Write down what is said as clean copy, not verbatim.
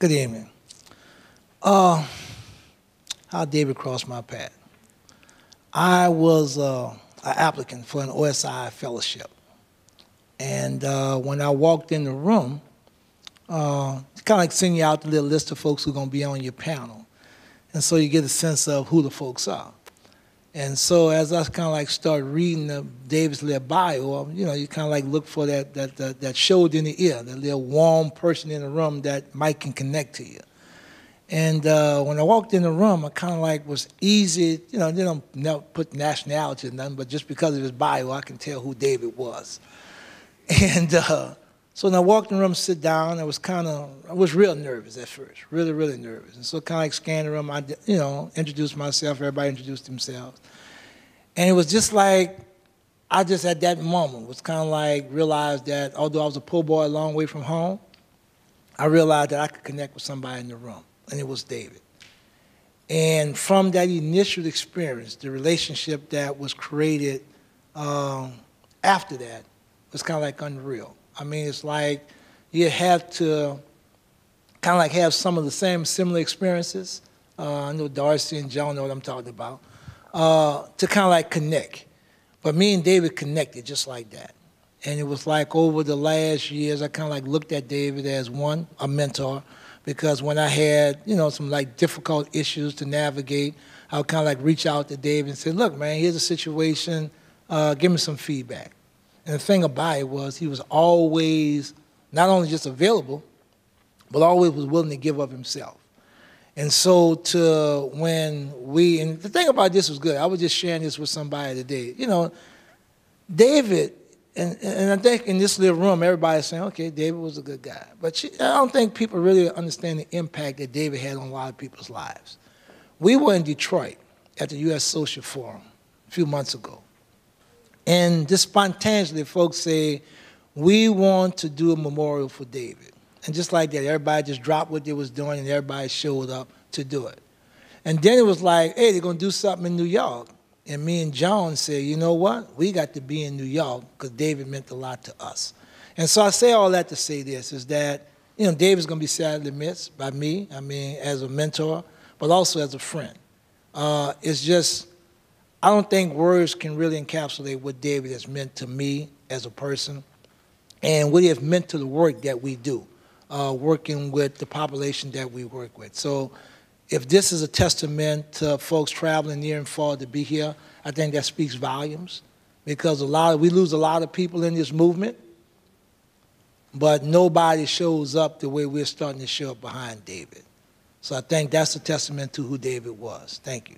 Good evening. How David crossed my path. I was an applicant for an OSI fellowship. And when I walked in the room, it's kind of like sending you out the little list of folks who are going to be on your panel. And so you get a sense of who the folks are. And so as I kind of like start reading David's little bio, you kind of like look for that shoulder in the ear, that little warm person in the room that might can connect to you. And when I walked in the room, I kind of like was easy, they don't never put nationality or nothing, but just because of his bio, I can tell who David was. And so when I walked in the room, sit down, I was real nervous at first, really, really nervous. And so kind of like scanned the room, I introduced myself, everybody introduced themselves. And it was just like, I just at that moment was kind of like realized that although I was a poor boy a long way from home, I realized that I could connect with somebody in the room, and it was David. And from that initial experience, the relationship that was created after that was kind of like unreal. I mean, it's like you have to kind of like have some of the similar experiences. I know Darcy and John know what I'm talking about, to kind of like connect. But me and David connected just like that. And it was like over the last years, I kind of like looked at David as one, a mentor, because when I had, some like difficult issues to navigate, I would kind of like reach out to David and say, look, man, here's a situation, give me some feedback. And the thing about it was he was always not only just available, but always was willing to give up himself. And so and the thing about this was good. I was just sharing this with somebody today. David, and I think in this little room, everybody's saying, okay, David was a good guy. But I don't think people really understand the impact that David had on a lot of people's lives. We were in Detroit at the U.S. Social Forum a few months ago. And just spontaneously, folks say, we want to do a memorial for David. And just like that, everybody just dropped what they was doing and everybody showed up to do it. And then it was like, hey, they're going to do something in New York. And me and John said, you know what? We got to be in New York because David meant a lot to us. And so I say all that to say this, is that, David's going to be sadly missed by me, as a mentor, but also as a friend. It's just, I don't think words can really encapsulate what David has meant to me as a person and what he has meant to the work that we do, working with the population that we work with. So if this is a testament to folks traveling near and far to be here, I think that speaks volumes, because we lose a lot of people in this movement, but nobody shows up the way we're starting to show up behind David. So I think that's a testament to who David was. Thank you.